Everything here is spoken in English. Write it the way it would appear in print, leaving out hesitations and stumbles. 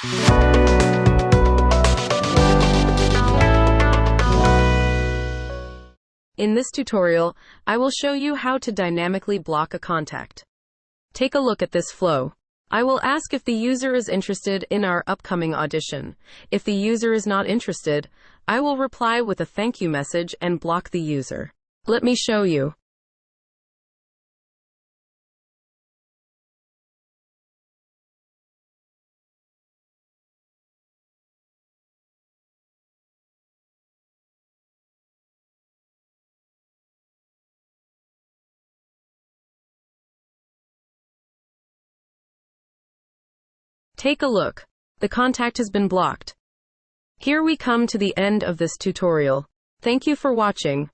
In this tutorial, I will show you how to dynamically block a contact. Take a look at this flow. I will ask if the user is interested in our upcoming audition. If the user is not interested, I will reply with a thank you message and block the user. Let me show you. Take a look. The contact has been blocked. Here we come to the end of this tutorial. Thank you for watching.